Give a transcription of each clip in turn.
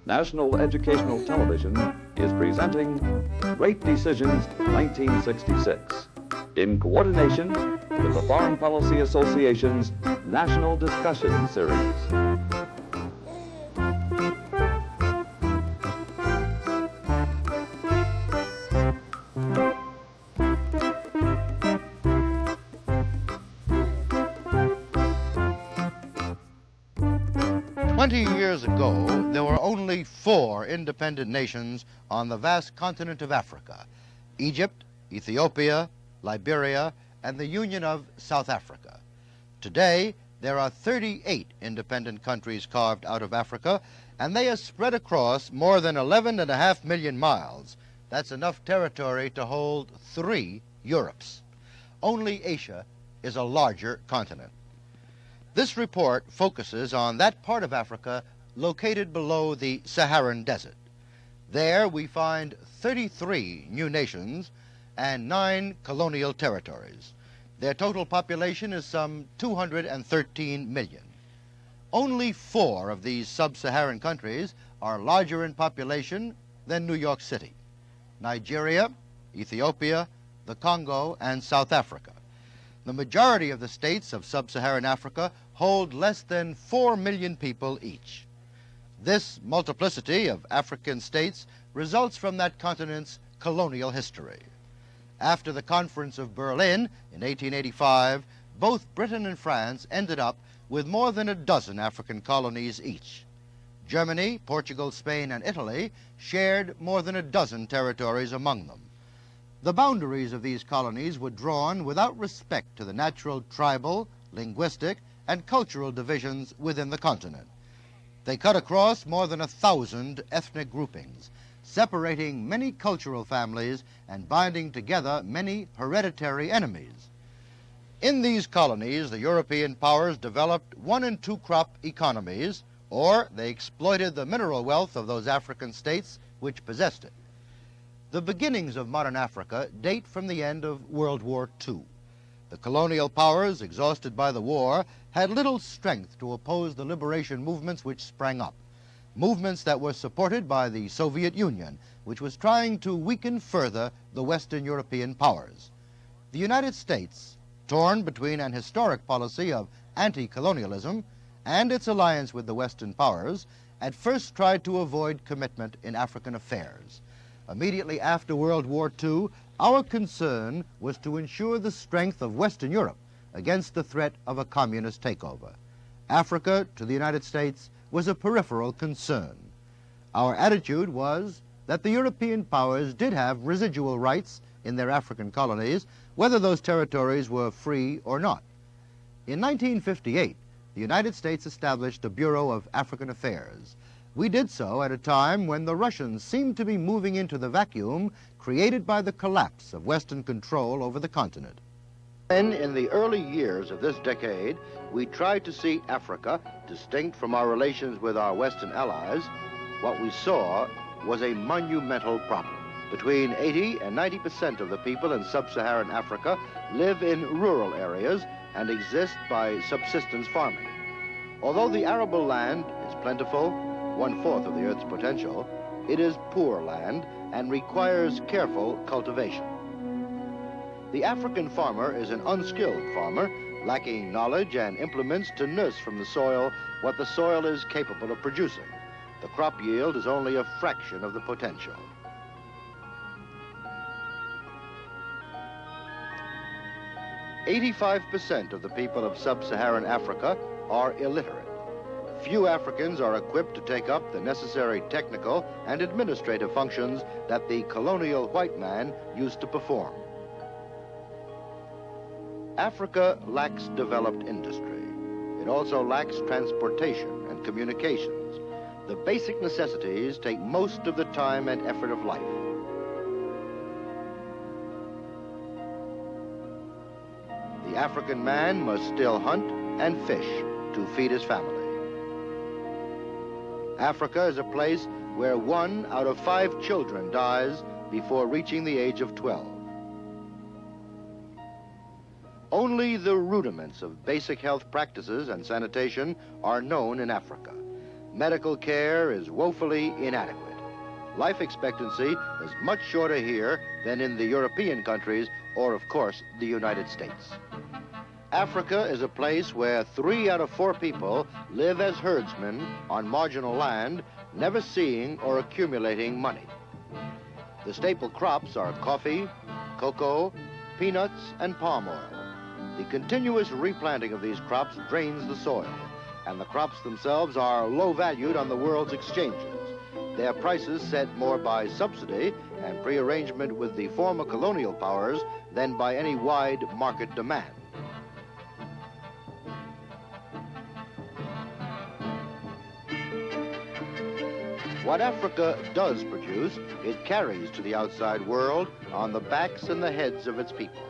National Educational Television is presenting Great Decisions 1966 in coordination with the Foreign Policy Association's National Discussion Series. 20 years ago, there were only 4 independent nations on the vast continent of Africa: Egypt, Ethiopia, Liberia, and the Union of South Africa. Today, there are 38 independent countries carved out of Africa, and they are spread across more than 11.5 million miles. That's enough territory to hold 3 Europes. Only Asia is a larger continent. This report focuses on that part of Africa located below the Saharan Desert. There we find 33 new nations and 9 colonial territories. Their total population is some 213 million. Only 4 of these sub-Saharan countries are larger in population than New York City: Nigeria, Ethiopia, the Congo, and South Africa. The majority of the states of sub-Saharan Africa hold less than 4 million people each. This multiplicity of African states results from that continent's colonial history. After the Conference of Berlin in 1885, both Britain and France ended up with more than a dozen African colonies each. Germany, Portugal, Spain, and Italy shared more than a dozen territories among them. The boundaries of these colonies were drawn without respect to the natural tribal, linguistic, and cultural divisions within the continent. They cut across more than 1,000 ethnic groupings, separating many cultural families and binding together many hereditary enemies. In these colonies, the European powers developed 1- and 2-crop economies, or they exploited the mineral wealth of those African states which possessed it. The beginnings of modern Africa date from the end of World War II. The colonial powers, exhausted by the war, had little strength to oppose the liberation movements which sprang up, movements that were supported by the Soviet Union, which was trying to weaken further the Western European powers. The United States, torn between an historic policy of anti-colonialism and its alliance with the Western powers, at first tried to avoid commitment in African affairs. Immediately after World War II, our concern was to ensure the strength of Western Europe against the threat of a communist takeover. Africa, to the United States, was a peripheral concern. Our attitude was that the European powers did have residual rights in their African colonies, whether those territories were free or not. In 1958, the United States established a Bureau of African Affairs. We did so at a time when the Russians seemed to be moving into the vacuum created by the collapse of Western control over the continent. Then, in the early years of this decade, we tried to see Africa distinct from our relations with our Western allies. What we saw was a monumental problem. Between 80 and 90% of the people in sub-Saharan Africa live in rural areas and exist by subsistence farming. Although the arable land is plentiful, 1/4 of the Earth's potential, it is poor land and requires careful cultivation. The African farmer is an unskilled farmer, lacking knowledge and implements to nurse from the soil what the soil is capable of producing. The crop yield is only a fraction of the potential. "85% of the people of sub-Saharan Africa are illiterate. Few Africans are equipped to take up the necessary technical and administrative functions that the colonial white man used to perform. Africa lacks developed industry. It also lacks transportation and communications. The basic necessities take most of the time and effort of life. The African man must still hunt and fish to feed his family. Africa is a place where 1 out of 5 children dies before reaching the age of 12. Only the rudiments of basic health practices and sanitation are known in Africa. Medical care is woefully inadequate. Life expectancy is much shorter here than in the European countries or, of course, the United States. Africa is a place where 3 out of 4 people live as herdsmen on marginal land, never seeing or accumulating money. The staple crops are coffee, cocoa, peanuts, and palm oil. The continuous replanting of these crops drains the soil, and the crops themselves are low valued on the world's exchanges. Their prices set more by subsidy and prearrangement with the former colonial powers than by any wide market demand. What Africa does produce, it carries to the outside world on the backs and the heads of its people.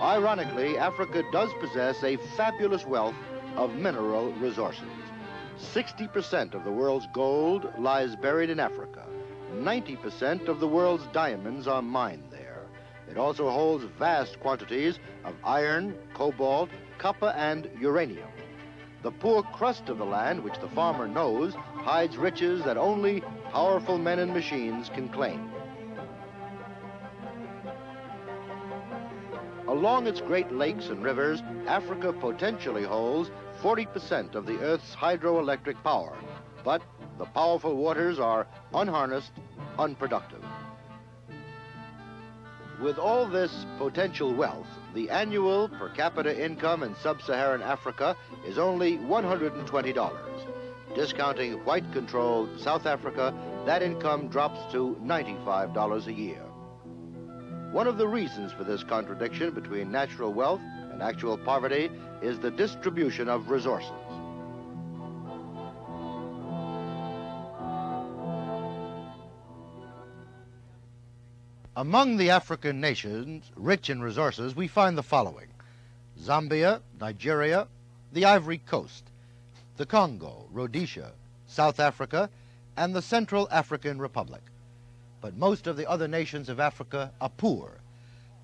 Ironically, Africa does possess a fabulous wealth of mineral resources. 60% of the world's gold lies buried in Africa. 90% of the world's diamonds are mined there. It also holds vast quantities of iron, cobalt, copper, and uranium. The poor crust of the land, which the farmer knows, hides riches that only powerful men and machines can claim. Along its great lakes and rivers, Africa potentially holds 40% of the Earth's hydroelectric power, but the powerful waters are unharnessed, unproductive. With all this potential wealth, the annual per capita income in sub-Saharan Africa is only $120. Discounting white-controlled South Africa, that income drops to $95 a year. One of the reasons for this contradiction between natural wealth and actual poverty is the distribution of resources. Among the African nations rich in resources, we find the following: Zambia, Nigeria, the Ivory Coast, the Congo, Rhodesia, South Africa, and the Central African Republic. But most of the other nations of Africa are poor.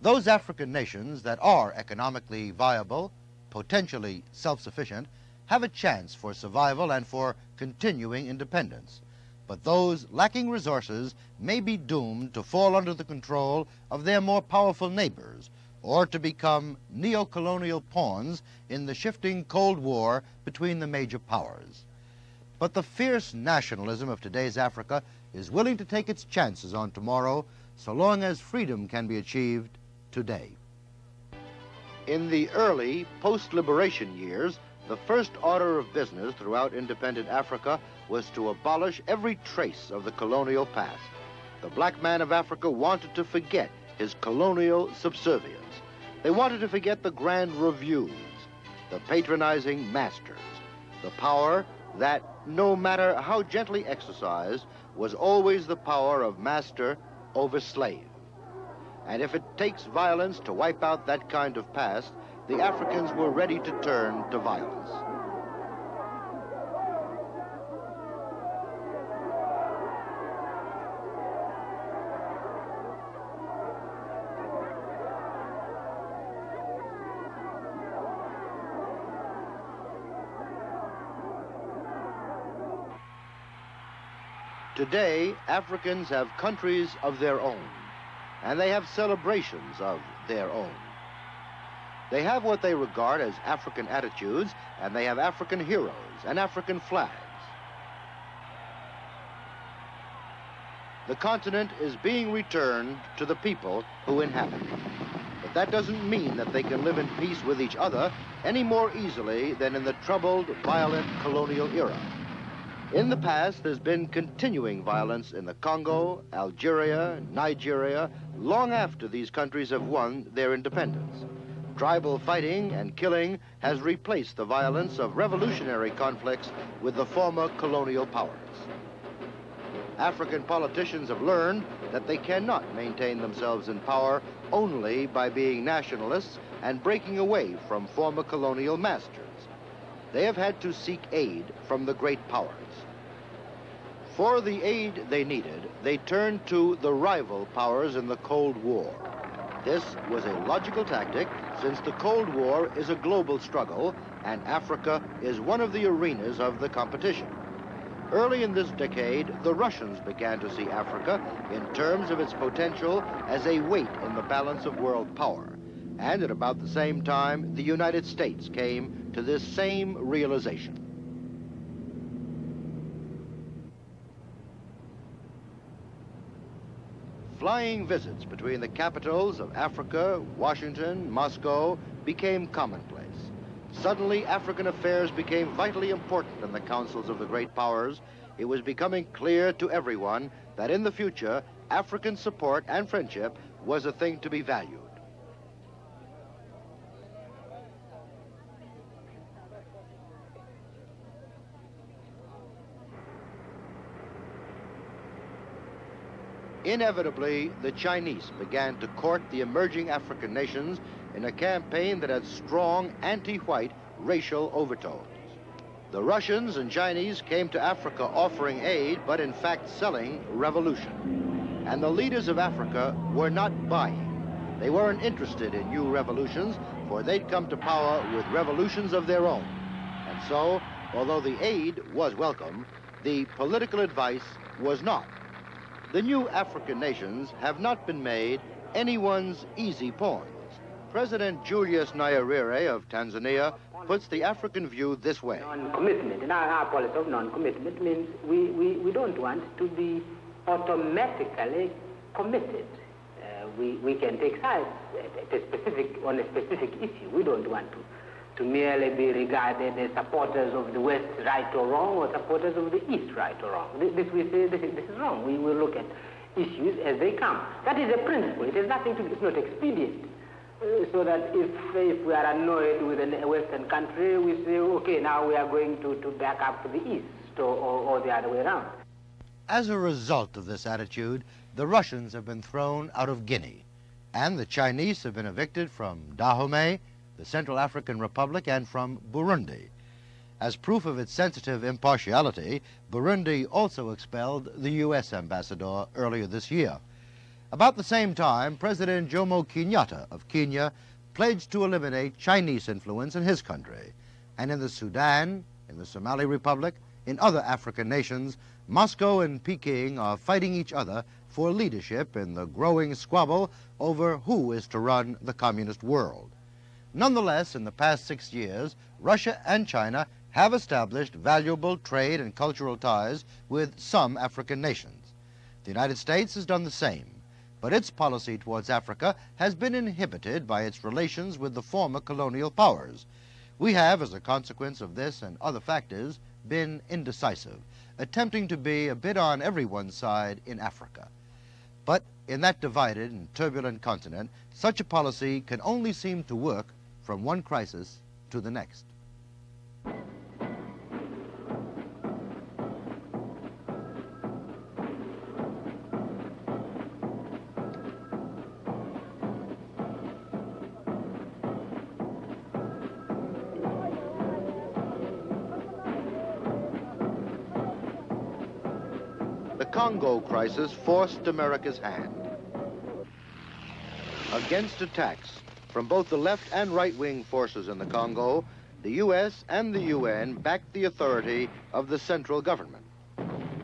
Those African nations that are economically viable, potentially self-sufficient, have a chance for survival and for continuing independence. But those lacking resources may be doomed to fall under the control of their more powerful neighbors, or to become neo-colonial pawns in the shifting Cold War between the major powers. But the fierce nationalism of today's Africa is willing to take its chances on tomorrow, so long as freedom can be achieved today. In the early post-liberation years, the first order of business throughout independent Africa was to abolish every trace of the colonial past. The black man of Africa wanted to forget his colonial subservience. They wanted to forget the grand reviews, the patronizing masters, the power that, no matter how gently exercised, was always the power of master over slave. And if it takes violence to wipe out that kind of past, the Africans were ready to turn to violence. Today, Africans have countries of their own, and they have celebrations of their own. They have what they regard as African attitudes, and they have African heroes and African flags. The continent is being returned to the people who inhabit it. But that doesn't mean that they can live in peace with each other any more easily than in the troubled, violent colonial era. In the past, there's been continuing violence in the Congo, Algeria, Nigeria, long after these countries have won their independence. Tribal fighting and killing has replaced the violence of revolutionary conflicts with the former colonial powers. African politicians have learned that they cannot maintain themselves in power only by being nationalists and breaking away from former colonial masters. They have had to seek aid from the great powers. For the aid they needed, they turned to the rival powers in the Cold War. This was a logical tactic since the Cold War is a global struggle and Africa is one of the arenas of the competition. Early in this decade, the Russians began to see Africa in terms of its potential as a weight in the balance of world power. And at about the same time, the United States came to this same realization. Flying visits between the capitals of Africa, Washington, Moscow, became commonplace. Suddenly, African affairs became vitally important in the councils of the great powers. It was becoming clear to everyone that in the future, African support and friendship was a thing to be valued. Inevitably, the Chinese began to court the emerging African nations in a campaign that had strong anti-white racial overtones. The Russians and Chinese came to Africa offering aid, but in fact selling revolution. And the leaders of Africa were not buying. They weren't interested in new revolutions, for they'd come to power with revolutions of their own. And so, although the aid was welcome, the political advice was not. The new African nations have not been made anyone's easy pawns. President Julius Nyerere of Tanzania puts the African view this way. Non-commitment, and our policy of non-commitment means we don't want to be automatically committed. We can take sides on a specific issue. We don't want to merely be regarded as supporters of the West, right or wrong, or supporters of the East, right or wrong. This we say this is wrong. We will look at issues as they come. That is a principle. It has nothing to do. It's not expedient. So that if we are annoyed with a Western country, we say, okay, now we are going to back up to the East or the other way around. As a result of this attitude, the Russians have been thrown out of Guinea, and the Chinese have been evicted from Dahomey, the Central African Republic, and from Burundi. As proof of its sensitive impartiality, Burundi also expelled the U.S. ambassador earlier this year. About the same time, President Jomo Kenyatta of Kenya pledged to eliminate Chinese influence in his country. And in the Sudan, in the Somali Republic, in other African nations, Moscow and Peking are fighting each other for leadership in the growing squabble over who is to run the communist world. Nonetheless, in the past 6 years, Russia and China have established valuable trade and cultural ties with some African nations. The United States has done the same, but its policy towards Africa has been inhibited by its relations with the former colonial powers. We have, as a consequence of this and other factors, been indecisive, attempting to be a bit on everyone's side in Africa. But in that divided and turbulent continent, such a policy can only seem to work from one crisis to the next. The Congo crisis forced America's hand. Against attacks from both the left and right-wing forces in the Congo, the U.S. and the UN backed the authority of the central government.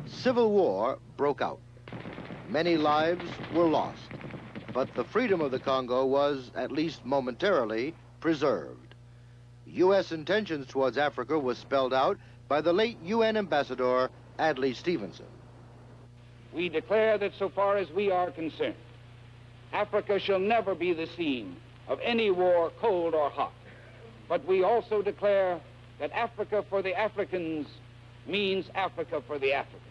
Civil war broke out. Many lives were lost, but the freedom of the Congo was, at least momentarily, preserved. U.S. intentions towards Africa was spelled out by the late UN ambassador, Adlai Stevenson. We declare that so far as we are concerned, Africa shall never be the scene of any war, cold or hot. But we also declare that Africa for the Africans means Africa for the Africans,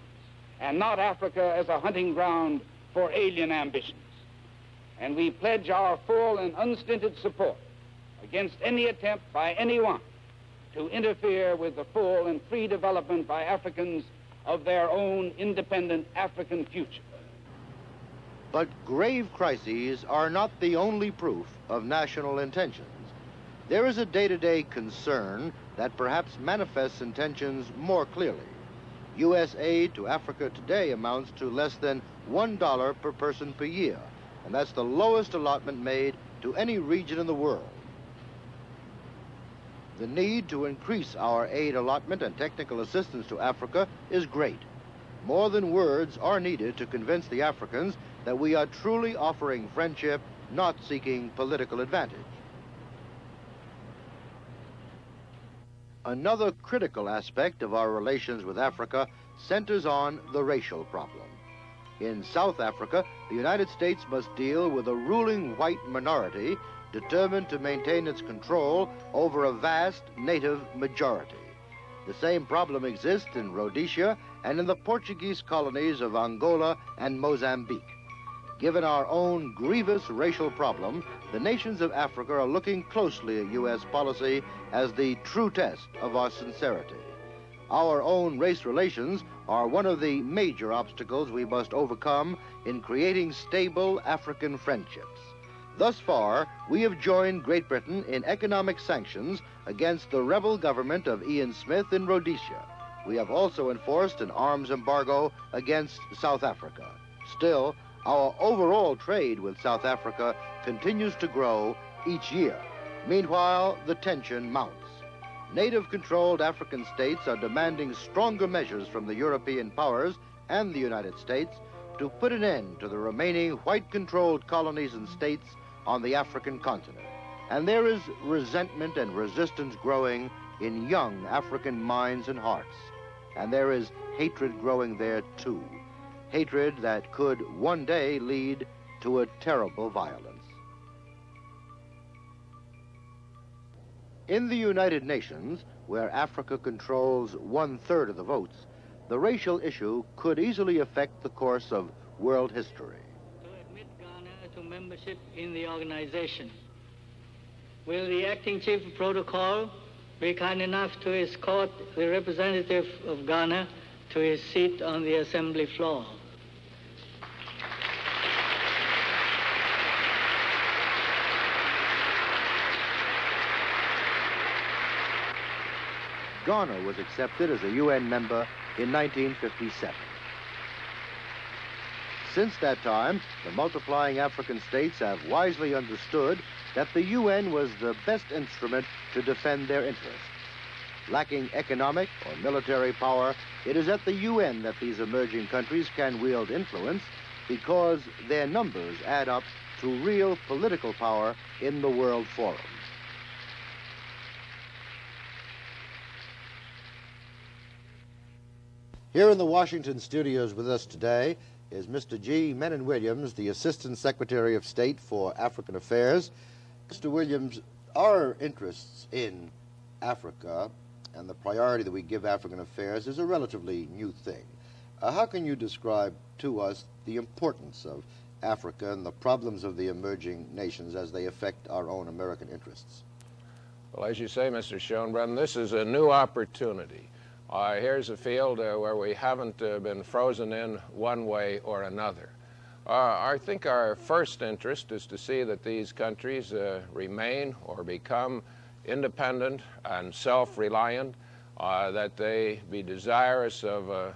and not Africa as a hunting ground for alien ambitions. And we pledge our full and unstinted support against any attempt by anyone to interfere with the full and free development by Africans of their own independent African future. But grave crises are not the only proof of national intentions. There is a day-to-day concern that perhaps manifests intentions more clearly. U.S. aid to Africa today amounts to less than $1 per person per year, and that's the lowest allotment made to any region in the world. The need to increase our aid allotment and technical assistance to Africa is great. More than words are needed to convince the Africans that we are truly offering friendship, not seeking political advantage. Another critical aspect of our relations with Africa centers on the racial problem. In South Africa, the United States must deal with a ruling white minority determined to maintain its control over a vast native majority. The same problem exists in Rhodesia and in the Portuguese colonies of Angola and Mozambique. Given our own grievous racial problem, the nations of Africa are looking closely at U.S. policy as the true test of our sincerity. Our own race relations are one of the major obstacles we must overcome in creating stable African friendships. Thus far, we have joined Great Britain in economic sanctions against the rebel government of Ian Smith in Rhodesia. We have also enforced an arms embargo against South Africa. Still, our overall trade with South Africa continues to grow each year. Meanwhile, the tension mounts. Native-controlled African states are demanding stronger measures from the European powers and the United States to put an end to the remaining white-controlled colonies and states on the African continent. And there is resentment and resistance growing in young African minds and hearts. And there is hatred growing there too. Hatred that could one day lead to a terrible violence. In the United Nations, where Africa controls 1/3 of the votes, the racial issue could easily affect the course of world history. To admit Ghana to membership in the organization. Will the acting chief of protocol be kind enough to escort the representative of Ghana to his seat on the assembly floor? Ghana was accepted as a UN member in 1957. Since that time, the multiplying African states have wisely understood that the UN was the best instrument to defend their interests. Lacking economic or military power, it is at the UN that these emerging countries can wield influence because their numbers add up to real political power in the World Forum. Here in the Washington studios with us today is Mr. G. Menon Williams, the Assistant Secretary of State for African Affairs. Mr. Williams, our interests in Africa and the priority that we give African affairs is a relatively new thing. How can you describe to us the importance of Africa and the problems of the emerging nations as they affect our own American interests? Well, as you say, Mr. Schoenbrunn, this is a new opportunity. Here's a field where we haven't been frozen in one way or another. I think our first interest is to see that these countries remain or become independent and self-reliant, that they be desirous of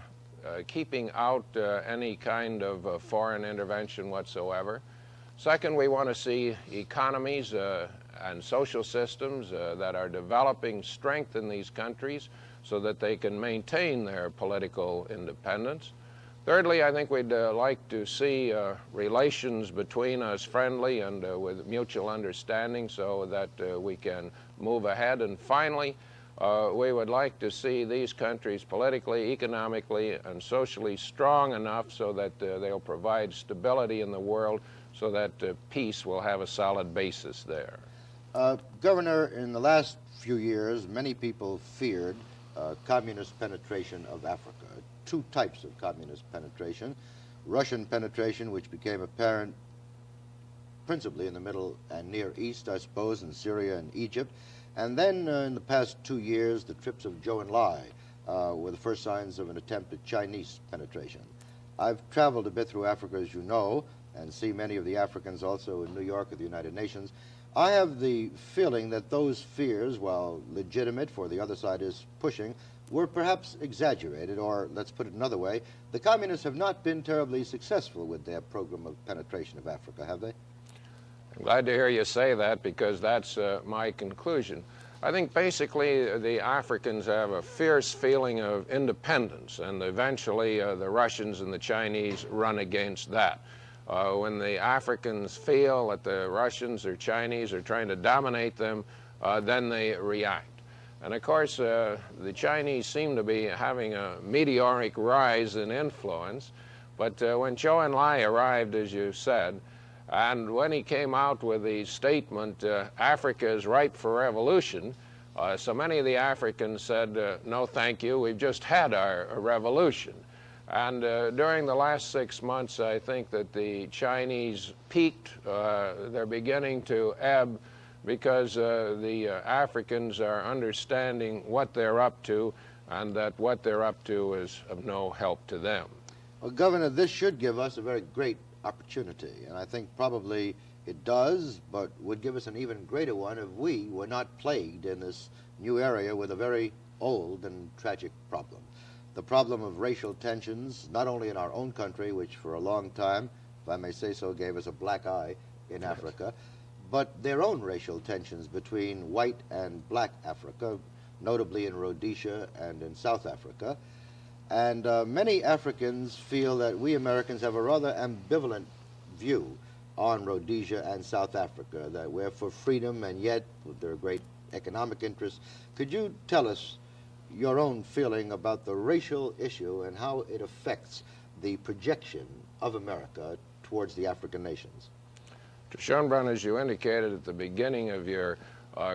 keeping out any kind of foreign intervention whatsoever. Second, we want to see economies and social systems that are developing strength in these countries so that they can maintain their political independence. Thirdly, I think we'd like to see relations between us friendly and with mutual understanding so that we can move ahead. And finally, we would like to see these countries politically, economically, and socially strong enough so that they'll provide stability in the world so that peace will have a solid basis there. Governor, in the last few years, many people feared communist penetration of Africa. Two types of communist penetration. Russian penetration, which became apparent principally in the Middle and Near East, I suppose, in Syria and Egypt. And then in the past 2 years, the trips of Zhou Enlai were the first signs of an attempt at Chinese penetration. I've traveled a bit through Africa, as you know, and see many of the Africans also in New York at the United Nations. I have the feeling that those fears, while legitimate, for the other side is pushing, were perhaps exaggerated, or let's put it another way, the communists have not been terribly successful with their program of penetration of Africa, have they? I'm glad to hear you say that, because that's my conclusion. I think basically the Africans have a fierce feeling of independence, and eventually the Russians and the Chinese run against that. When the Africans feel that the Russians or Chinese are trying to dominate them, then they react. And of course, the Chinese seem to be having a meteoric rise in influence, but when Zhou Enlai arrived, as you said, and when he came out with the statement, Africa is ripe for revolution, so many of the Africans said, no thank you, we've just had our revolution. And during the last 6 months, I think that the Chinese peaked. They're beginning to ebb, because the Africans are understanding what they're up to, and that what they're up to is of no help to them. Well, Governor, this should give us a very great opportunity, and I think probably it does, but would give us an even greater one if we were not plagued in this new area with a very old and tragic problem. The problem of racial tensions, not only in our own country, which for a long time, if I may say so, gave us a black eye in Africa, but their own racial tensions between white and black Africa, notably in Rhodesia and in South Africa. And many Africans feel that we Americans have a rather ambivalent view on Rhodesia and South Africa, that we're for freedom, and yet there are great economic interests. Could you tell us your own feeling about the racial issue and how it affects the projection of America towards the African nations? Schoenbrunn, as you indicated at the beginning of your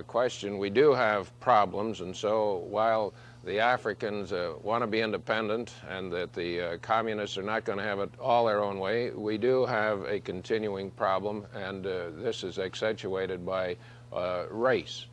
question, we do have problems, and so while the Africans want to be independent and that the communists are not going to have it all their own way, we do have a continuing problem, and this is accentuated by race.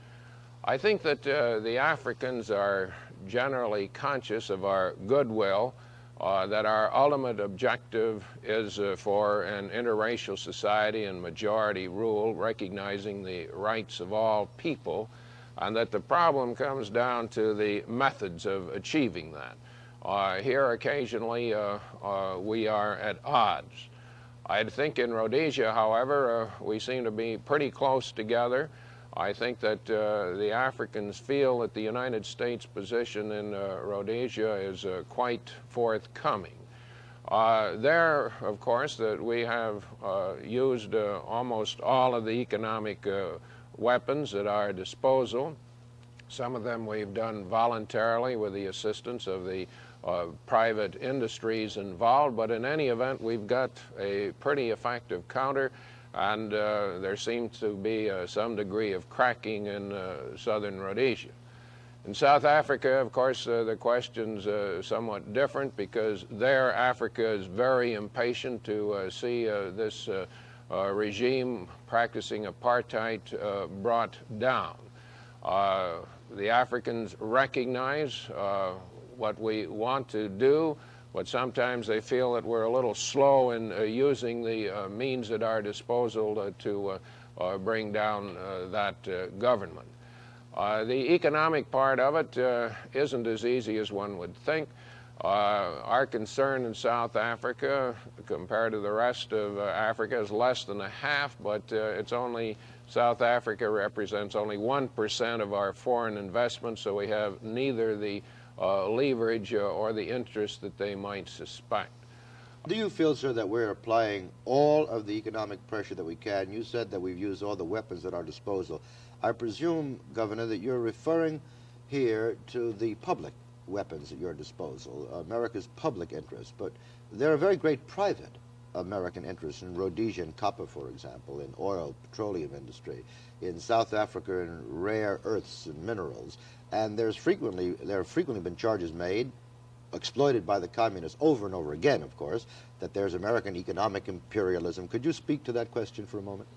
I think that the Africans are generally conscious of our goodwill, that our ultimate objective is for an interracial society and majority rule, recognizing the rights of all people, and that the problem comes down to the methods of achieving that. Here occasionally we are at odds. I think in Rhodesia, however, we seem to be pretty close together. I think that the Africans feel that the United States position in Rhodesia is quite forthcoming. There, of course, that we have used almost all of the economic weapons at our disposal. Some of them we've done voluntarily with the assistance of the private industries involved, but in any event, we've got a pretty effective counter, and there seems to be some degree of cracking in southern Rhodesia. In South Africa, of course, the question's somewhat different, because there Africa is very impatient to see this regime practicing apartheid brought down. The Africans recognize what we want to do, but sometimes they feel that we're a little slow in using the means at our disposal to bring down that government. The economic part of it isn't as easy as one would think. Our concern in South Africa, compared to the rest of Africa, is less than a half, but it's only, South Africa represents only 1% of our foreign investment, so we have neither the leverage or the interest that they might suspect. Do you feel, sir, that we're applying all of the economic pressure that we can? You said that we've used all the weapons at our disposal. I presume, Governor, that you're referring here to the public weapons at your disposal, America's public interest, but there are very great private American interests in Rhodesian copper, for example, in oil, petroleum industry, in South Africa in rare earths and minerals, and there have frequently been charges made, exploited by the communists over and over again, of course, that there's American economic imperialism. Could you speak to that question for a moment?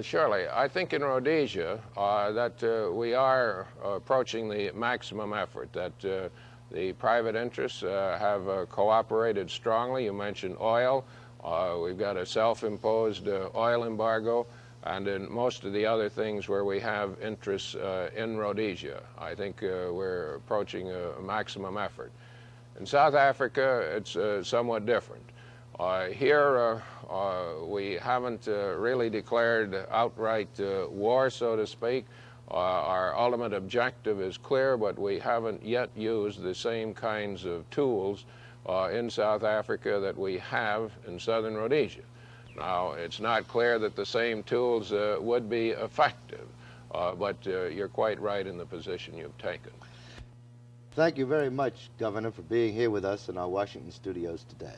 Surely. I think in Rhodesia that we are approaching the maximum effort, that the private interests have cooperated strongly. You mentioned oil. We've got a self-imposed oil embargo. and in most of the other things where we have interests in Rhodesia. I think we're approaching a maximum effort. In South Africa, it's somewhat different. Here, we haven't really declared outright war, so to speak. Our ultimate objective is clear, but we haven't yet used the same kinds of tools in South Africa that we have in southern Rhodesia. Now, it's not clear that the same tools would be effective, but you're quite right in the position you've taken. Thank you very much, Governor, for being here with us in our Washington studios today.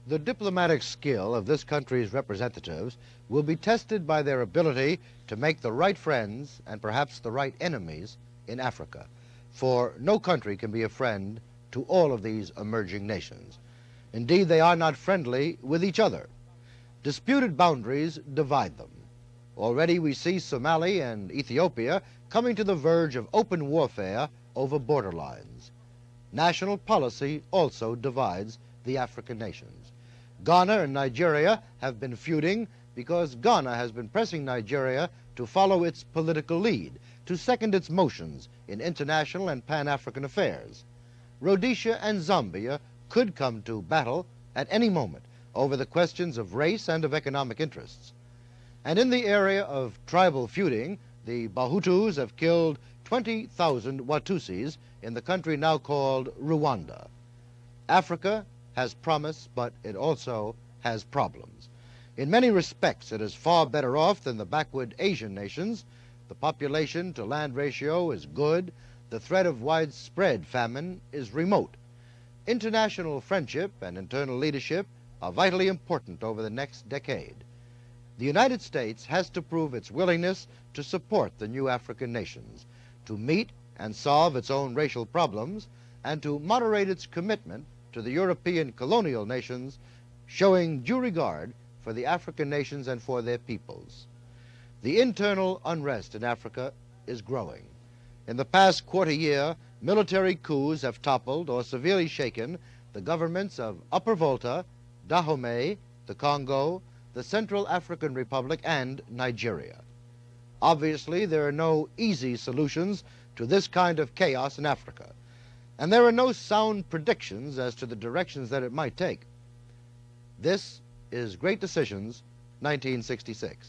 The diplomatic skill of this country's representatives will be tested by their ability to make the right friends and perhaps the right enemies in Africa, for no country can be a friend to all of these emerging nations. Indeed, they are not friendly with each other. Disputed boundaries divide them. Already we see Somalia and Ethiopia coming to the verge of open warfare over border lines. National policy also divides the African nations. Ghana and Nigeria have been feuding because Ghana has been pressing Nigeria to follow its political lead, to second its motions in international and Pan-African affairs. Rhodesia and Zambia could come to battle at any moment over the questions of race and of economic interests. And in the area of tribal feuding, the Bahutus have killed 20,000 Watusis in the country now called Rwanda. Africa has promise, but it also has problems. In many respects, it is far better off than the backward Asian nations. The population-to-land ratio is good. The threat of widespread famine is remote. International friendship and internal leadership are vitally important over the next decade. The United States has to prove its willingness to support the new African nations, to meet and solve its own racial problems, and to moderate its commitment to the European colonial nations, showing due regard for the African nations and for their peoples. The internal unrest in Africa is growing. In the past quarter year, military coups have toppled or severely shaken the governments of Upper Volta, Dahomey, the Congo, the Central African Republic, and Nigeria. Obviously, there are no easy solutions to this kind of chaos in Africa, and there are no sound predictions as to the directions that it might take. This is Great Decisions, 1966.